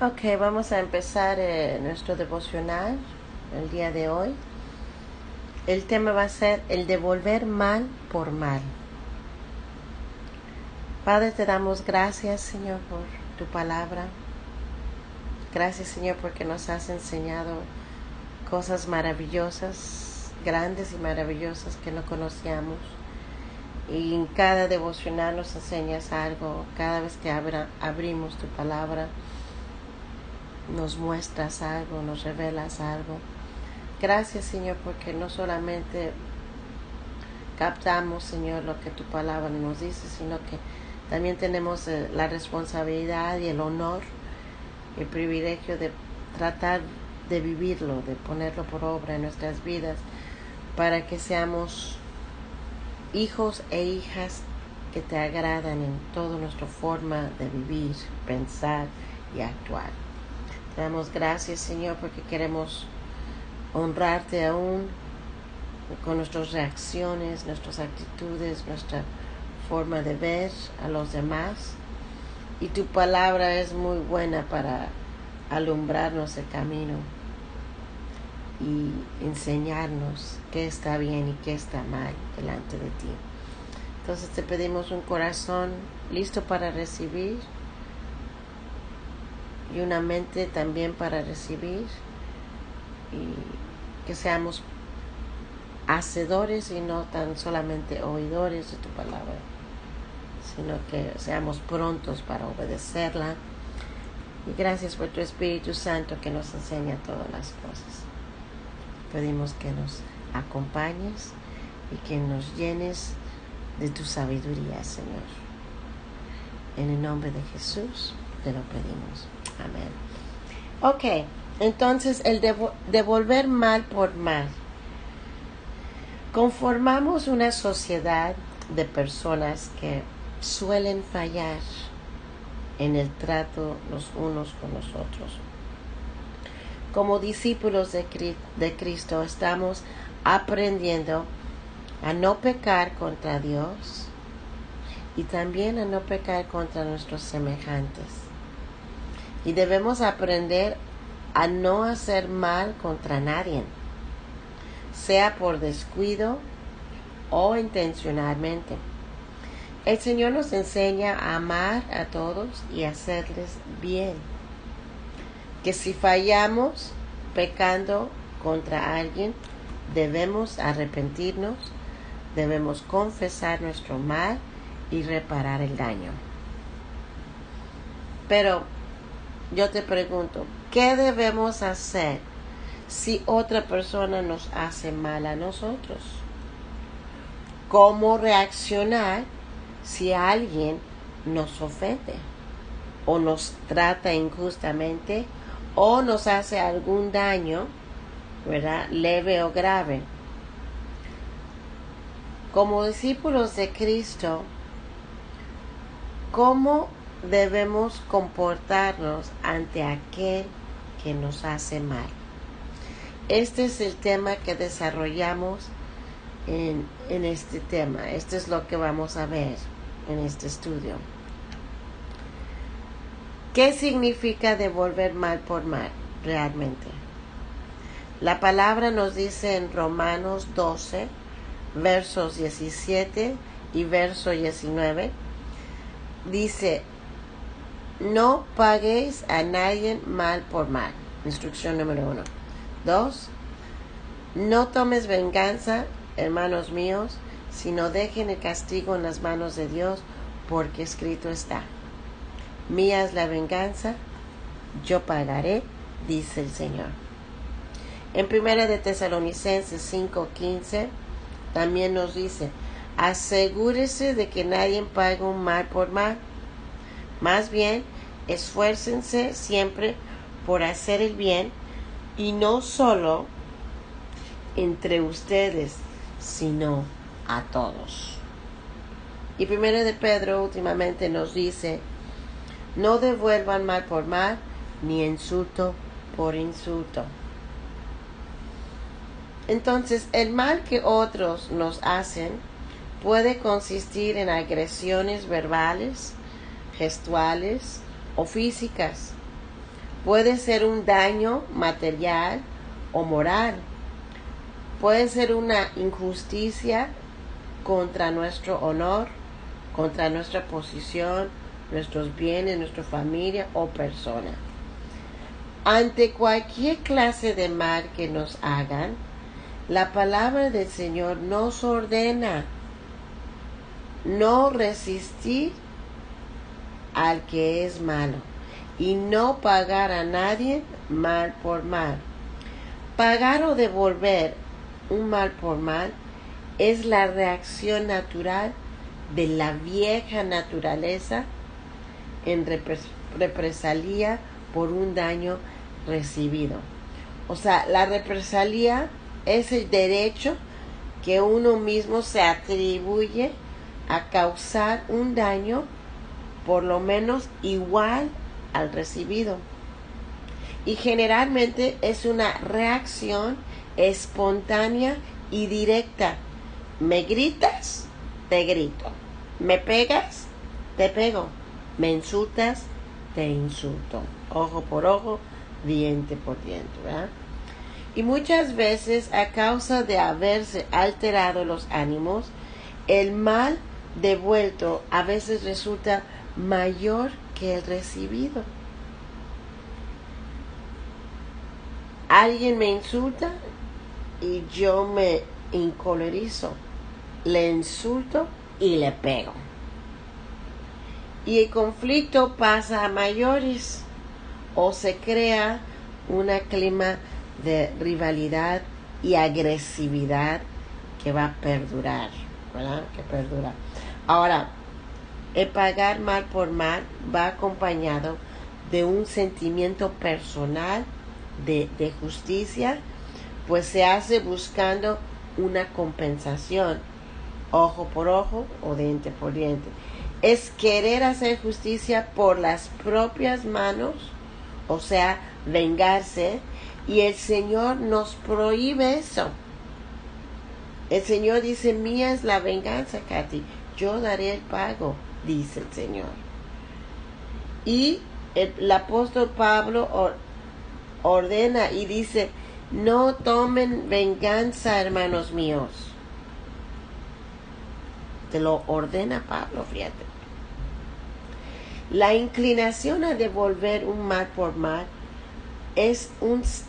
Ok, vamos a empezar nuestro devocional el día de hoy. El tema va a ser el devolver mal por mal. Padre, te damos gracias, Señor, por tu palabra. Gracias, Señor, porque nos has enseñado cosas maravillosas, grandes y maravillosas que no conocíamos. Y en cada devocional nos enseñas algo. Cada vez que abrimos tu palabra, nos muestras algo, nos revelas algo. Gracias, Señor, porque no solamente captamos, Señor, lo que tu palabra nos dice, sino que también tenemos la responsabilidad y el honor, el privilegio de tratar de vivirlo, de ponerlo por obra en nuestras vidas, para que seamos hijos e hijas que te agradan en toda nuestra forma de vivir, pensar y actuar. Te damos gracias, Señor, porque queremos honrarte aún con nuestras reacciones, nuestras actitudes, nuestra forma de ver a los demás. Y tu palabra es muy buena para alumbrarnos el camino y enseñarnos qué está bien y qué está mal delante de ti. Entonces te pedimos un corazón listo para recibir y una mente también para recibir, y que seamos hacedores y no tan solamente oidores de tu palabra, sino que seamos prontos para obedecerla. Y gracias por tu Espíritu Santo que nos enseña todas las cosas. Pedimos que nos acompañes y que nos llenes de tu sabiduría, Señor. En el nombre de Jesús te lo pedimos. Amén. Ok, entonces el devolver mal por mal. Conformamos una sociedad de personas que suelen fallar en el trato los unos con los otros. Como discípulos de Cristo estamos aprendiendo a no pecar contra Dios y también a no pecar contra nuestros semejantes. Y debemos aprender a no hacer mal contra nadie, sea por descuido o intencionalmente. El Señor nos enseña a amar a todos y a hacerles bien. Que si fallamos pecando contra alguien, debemos arrepentirnos, debemos confesar nuestro mal y reparar el daño. Pero yo te pregunto, ¿qué debemos hacer si otra persona nos hace mal a nosotros? ¿Cómo reaccionar si alguien nos ofende o nos trata injustamente o nos hace algún daño, ¿verdad?, leve o grave? Como discípulos de Cristo, ¿cómo debemos comportarnos ante aquel que nos hace mal? Este es el tema que desarrollamos en este tema. Esto es lo que vamos a ver en este estudio. ¿Qué significa devolver mal por mal realmente? La palabra nos dice en Romanos 12, versos 17 y verso 19, dice: no paguéis a nadie mal por mal. Instrucción número 1. 2. No tomes venganza, hermanos míos, sino dejen el castigo en las manos de Dios, porque escrito está: mía es la venganza, yo pagaré, dice el Señor. En 1 de Tesalonicenses 5:15 también nos dice: asegúrese de que nadie pague un mal por mal. Más bien, esfuércense siempre por hacer el bien, y no solo entre ustedes, sino a todos. Y 1 de Pedro últimamente nos dice: no devuelvan mal por mal, ni insulto por insulto. Entonces, el mal que otros nos hacen puede consistir en agresiones verbales, gestuales o físicas, Puede ser un daño material o moral. Puede ser una injusticia contra nuestro honor, contra nuestra posición, nuestros bienes, nuestra familia o persona. Ante cualquier clase de mal que nos hagan, la palabra del Señor nos ordena no resistir al que es malo y no pagar a nadie mal por mal. Pagar o devolver un mal por mal es la reacción natural de la vieja naturaleza en represalia por un daño recibido. O sea, la represalia es el derecho que uno mismo se atribuye a causar un daño por lo menos igual al recibido. Y generalmente es una reacción espontánea y directa. Me gritas, te grito. Me pegas, te pego. Me insultas, te insulto. Ojo por ojo, diente por diente, ¿verdad? Y muchas veces, a causa de haberse alterado los ánimos, el mal devuelto a veces resulta mayor que el recibido. Alguien me insulta y yo me encolerizo, le insulto y le pego. Y el conflicto pasa a mayores o se crea un clima de rivalidad y agresividad que va a perdurar, ¿verdad? Que perdura. Ahora, el pagar mal por mal va acompañado de un sentimiento personal de justicia, pues se hace buscando una compensación, ojo por ojo o diente por diente. Es querer hacer justicia por las propias manos, o sea, vengarse, y el Señor nos prohíbe eso. El Señor dice, mía es la venganza, Katy, yo daré el pago, dice el Señor. Y el apóstol Pablo ordena y dice, no tomen venganza, hermanos míos. Te lo ordena Pablo, fíjate. La inclinación a devolver un mal por mal es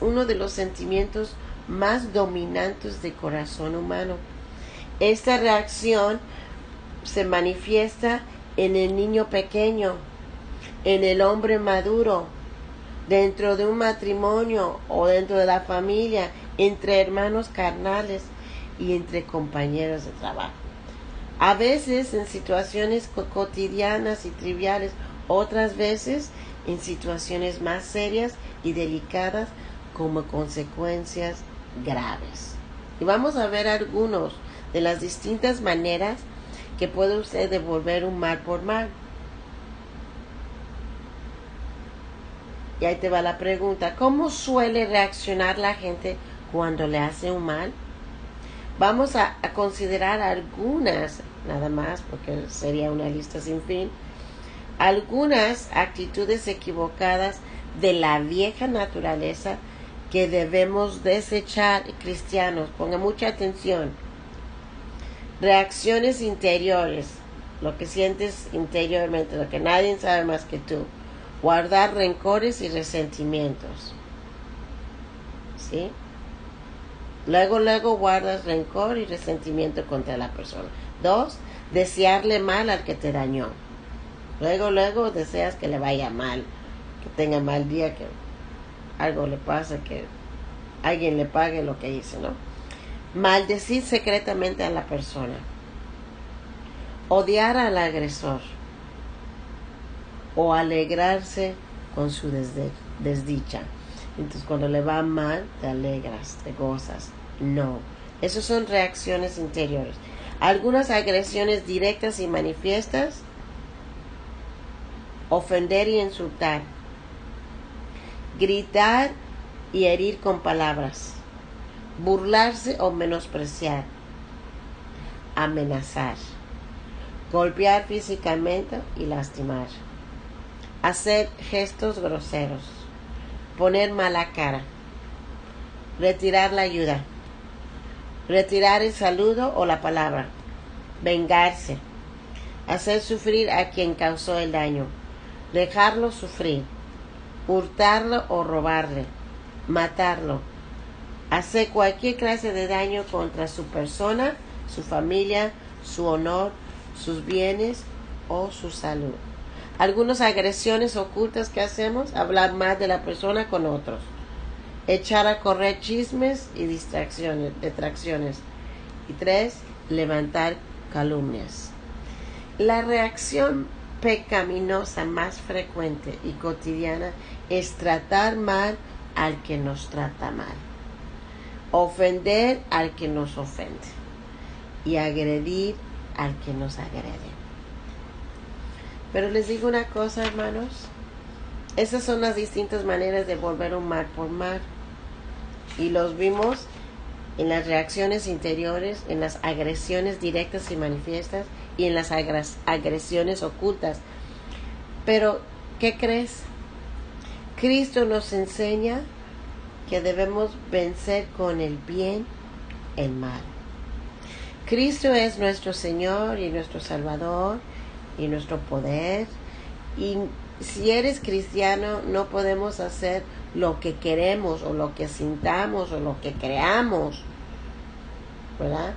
uno de los sentimientos más dominantes del corazón humano. Esta reacción se manifiesta en el niño pequeño, en el hombre maduro, dentro de un matrimonio o dentro de la familia, entre hermanos carnales y entre compañeros de trabajo. A veces en situaciones cotidianas y triviales, otras veces en situaciones más serias y delicadas como consecuencias graves. Y vamos a ver algunos de las distintas maneras que puede usted devolver un mal por mal. Y ahí te va la pregunta, ¿cómo suele reaccionar la gente cuando le hace un mal? Vamos a considerar algunas, nada más, porque sería una lista sin fin, algunas actitudes equivocadas de la vieja naturaleza que debemos desechar, cristianos. Ponga mucha atención. Reacciones interiores, lo que sientes interiormente, lo que nadie sabe más que tú. Guardar rencores y resentimientos. ¿Sí? Luego guardas rencor y resentimiento contra la persona. 2, desearle mal al que te dañó. Luego deseas que le vaya mal, que tenga mal día, que algo le pase, que alguien le pague lo que hizo, ¿no? Maldecir secretamente a la persona. Odiar al agresor. O alegrarse con su desdicha. Entonces cuando le va mal, te alegras, te gozas. No. Esas son reacciones interiores. Algunas agresiones directas y manifiestas. Ofender y insultar. Gritar y herir con palabras. Burlarse o menospreciar. Amenazar. Golpear físicamente y lastimar. Hacer gestos groseros. poner mala cara, retirar la ayuda, retirar el saludo o la palabra, vengarse, hacer sufrir a quien causó el daño, dejarlo sufrir, hurtarlo o robarle, matarlo, hacer cualquier clase de daño contra su persona, su familia, su honor, sus bienes o su salud. Algunas agresiones ocultas que hacemos: hablar mal de la persona con otros, echar a correr chismes y detracciones. Y 3, levantar calumnias. La reacción pecaminosa más frecuente y cotidiana es tratar mal al que nos trata mal, ofender al que nos ofende y agredir al que nos agrede. Pero les digo una cosa, hermanos, esas son las distintas maneras de volver un mal por mal, y los vimos en las reacciones interiores, en las agresiones directas y manifiestas y en las agresiones ocultas. Pero, ¿qué crees? Cristo nos enseña que debemos vencer con el bien el mal. Cristo es nuestro Señor y nuestro Salvador y nuestro poder. Y si eres cristiano, no podemos hacer lo que queremos o lo que sintamos o lo que creamos, ¿verdad?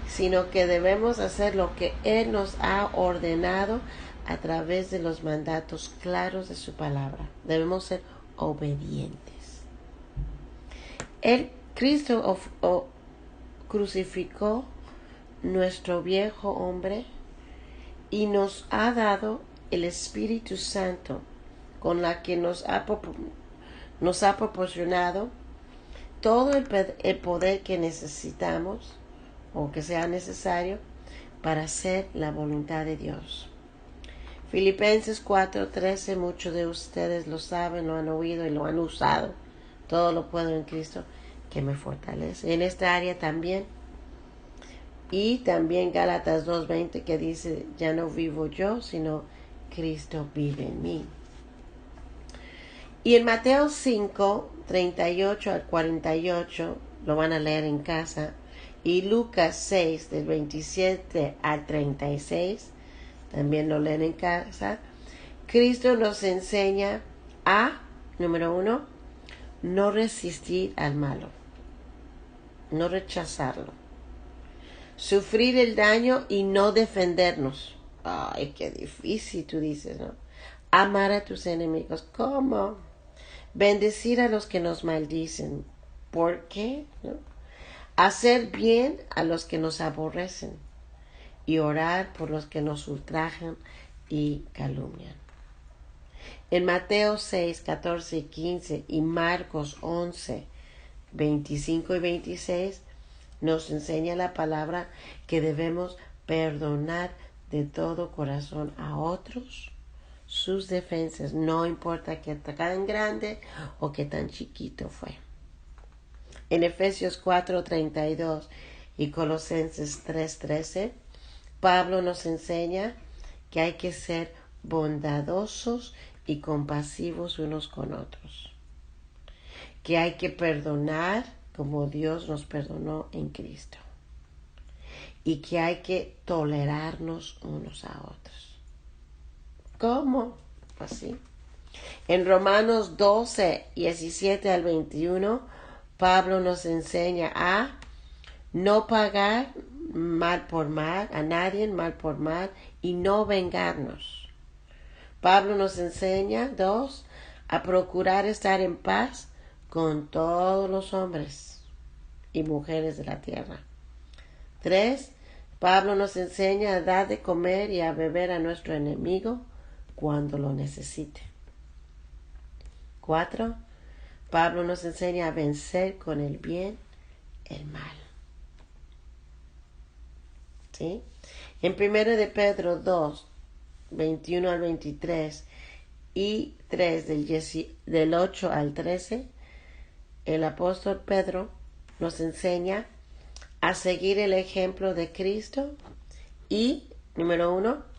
Sino que debemos hacer lo que Él nos ha ordenado a través de los mandatos claros de su palabra. Debemos ser obedientes. Cristo crucificó nuestro viejo hombre y nos ha dado el Espíritu Santo, con la que nos ha proporcionado todo el poder que necesitamos o que sea necesario para hacer la voluntad de Dios. Filipenses 4:13, muchos de ustedes lo saben, lo han oído y lo han usado. Todo lo puedo en Cristo que me fortalece. En esta área también. Y también Gálatas 2:20, que dice: ya no vivo yo, sino Cristo vive en mí. Y en Mateo 5:38 al 48, lo van a leer en casa, y Lucas 6, del 27 al 36, también lo leen en casa. Cristo nos enseña a, número 1, no resistir al malo, no rechazarlo, sufrir el daño y no defendernos. Ay, qué difícil, tú dices, ¿no? Amar a tus enemigos. ¿Cómo? Bendecir a los que nos maldicen. ¿Por qué? ¿No? Hacer bien a los que nos aborrecen y orar por los que nos ultrajan y calumnian. En Mateo 6, 14 y 15 y Marcos 11, 25 y 26 nos enseña la palabra que debemos perdonar de todo corazón a otros sus defensas, no importa que tan grande o que tan chiquito fue. En Efesios 4:32 y Colosenses 3:13, Pablo nos enseña que hay que ser bondadosos y compasivos unos con otros, que hay que perdonar como Dios nos perdonó en Cristo, y que hay que tolerarnos unos a otros. ¿Cómo? Pues sí. En Romanos 12, 17 al 21, Pablo nos enseña a no pagar mal por mal, a nadie mal por mal, y no vengarnos. Pablo nos enseña, 2, a procurar estar en paz con todos los hombres y mujeres de la tierra. 3, Pablo nos enseña a dar de comer y a beber a nuestro enemigo cuando lo necesite. 4, Pablo nos enseña a vencer con el bien el mal. ¿Sí? En 1 de Pedro 2, 21 al 23 y 3 del 8 al 13, el apóstol Pedro nos enseña a seguir el ejemplo de Cristo y, número 1,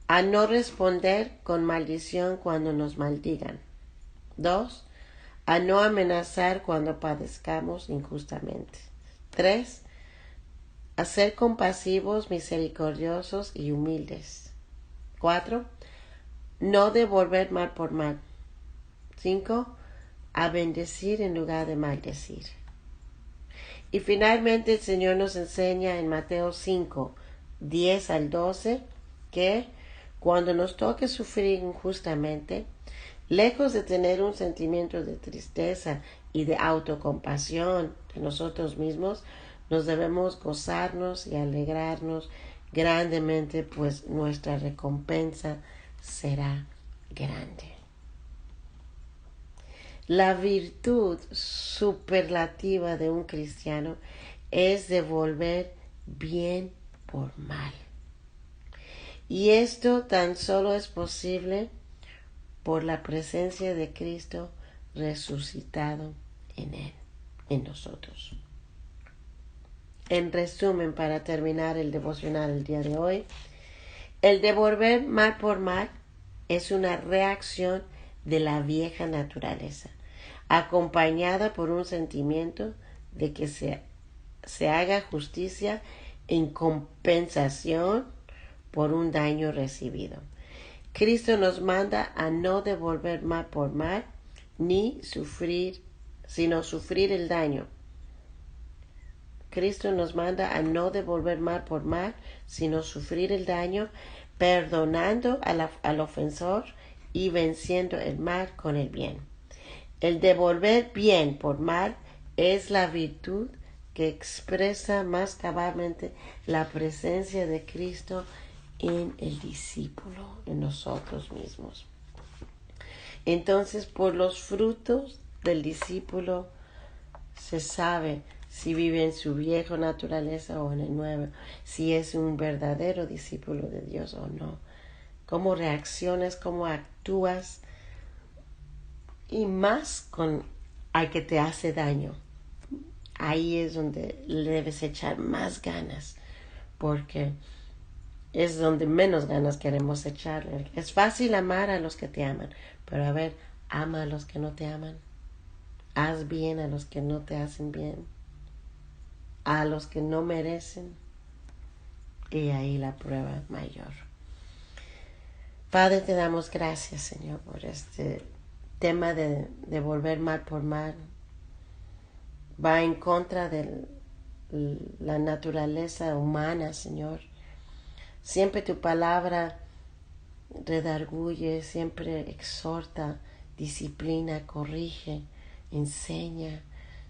a no responder con maldición cuando nos maldigan. 2, a no amenazar cuando padezcamos injustamente. 3. A ser compasivos, misericordiosos y humildes. 4. No devolver mal por mal. 5. A bendecir en lugar de maldecir. Y finalmente el Señor nos enseña en Mateo 5, 10 al 12, que cuando nos toque sufrir injustamente, lejos de tener un sentimiento de tristeza y de autocompasión de nosotros mismos, nos debemos gozarnos y alegrarnos grandemente, pues nuestra recompensa será grande. La virtud superlativa de un cristiano es devolver bien por mal. Y esto tan solo es posible por la presencia de Cristo resucitado en Él, en nosotros. En resumen, para terminar el devocional el día de hoy, el devolver mal por mal es una reacción de la vieja naturaleza, acompañada por un sentimiento de que se haga justicia en compensación por un daño recibido. Cristo nos manda a no devolver mal por mal, sino sufrir el daño. Cristo nos manda a no devolver mal por mal, sino sufrir el daño, perdonando al ofensor y venciendo el mal con el bien. El devolver bien por mal es la virtud que expresa más cabalmente la presencia de Cristo en el discípulo, en nosotros mismos. Entonces, por los frutos del discípulo se sabe si vive en su vieja naturaleza o en el nuevo, si es un verdadero discípulo de Dios o no, cómo reaccionas, cómo actúas, y más con al que te hace daño. Ahí es donde le debes echar más ganas, porque es donde menos ganas queremos echarle. Es fácil amar a los que te aman, pero a ver, ama a los que no te aman. Haz bien a los que no te hacen bien, a los que no merecen. Y ahí la prueba mayor. Padre, te damos gracias, Señor, por este tema de devolver mal por mal. Va en contra de la naturaleza humana, Señor. Siempre tu palabra redarguye, siempre exhorta, disciplina, corrige, enseña.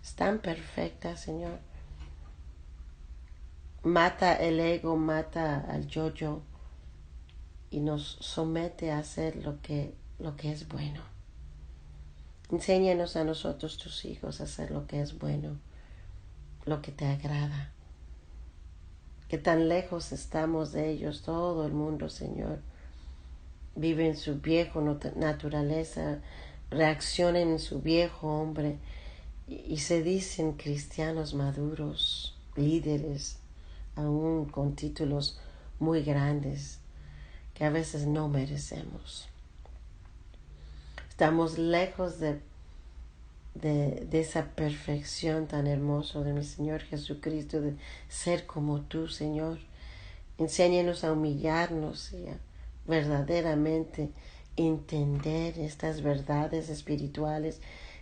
Es tan perfecta, Señor. Mata el ego, mata al yo-yo y nos somete a hacer lo que es bueno. Enséñanos a nosotros, tus hijos, a hacer lo que es bueno, lo que te agrada. Que tan lejos estamos de ellos, todo el mundo, Señor. Vive en su viejo naturaleza, reaccionan en su viejo hombre y se dicen cristianos maduros, líderes, aún con títulos muy grandes que a veces no merecemos. Estamos lejos de esa perfección tan hermosa de mi Señor Jesucristo, de ser como tú, Señor. Enséñanos a humillarnos y a verdaderamente entender estas verdades espirituales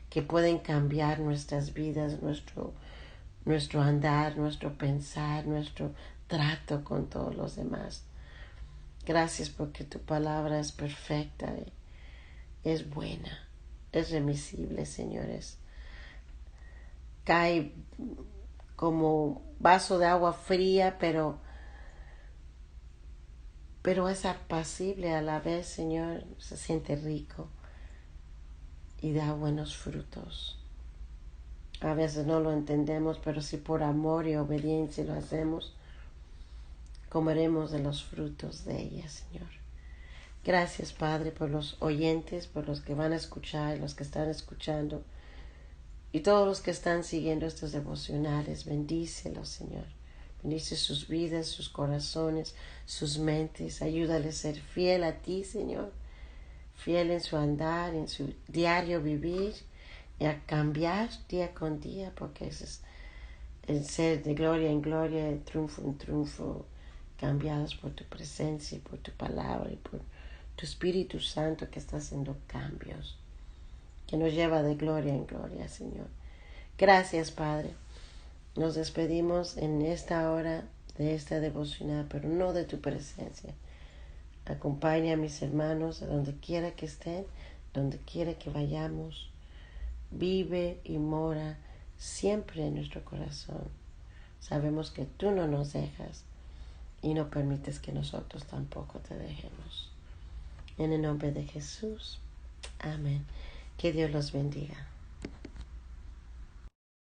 que pueden cambiar nuestras vidas, nuestro andar, nuestro pensar, nuestro trato con todos los demás. Gracias porque tu palabra es perfecta, es buena, es remisible, señores. Cae como vaso de agua fría, pero es apacible a la vez, Señor. Se siente rico y da buenos frutos. A veces no lo entendemos, pero si por amor y obediencia lo hacemos, comeremos de los frutos de ella, Señor. Gracias, Padre, por los oyentes, por los que van a escuchar, los que están escuchando y todos los que están siguiendo estos devocionales. Bendícelos, Señor. Bendice sus vidas, sus corazones, sus mentes. Ayúdales a ser fiel a ti, Señor. Fiel en su andar, en su diario vivir, y a cambiar día con día, porque ese es el ser de gloria en gloria, de triunfo en triunfo, cambiados por tu presencia y por tu palabra y por tu Espíritu Santo que está haciendo cambios, que nos lleva de gloria en gloria, Señor. Gracias, Padre. Nos despedimos en esta hora de esta devocional, pero no de tu presencia. Acompaña a mis hermanos a donde quiera que estén, donde quiera que vayamos. Vive y mora siempre en nuestro corazón. Sabemos que tú no nos dejas y no permites que nosotros tampoco te dejemos. En el nombre de Jesús. Amén. Que Dios los bendiga.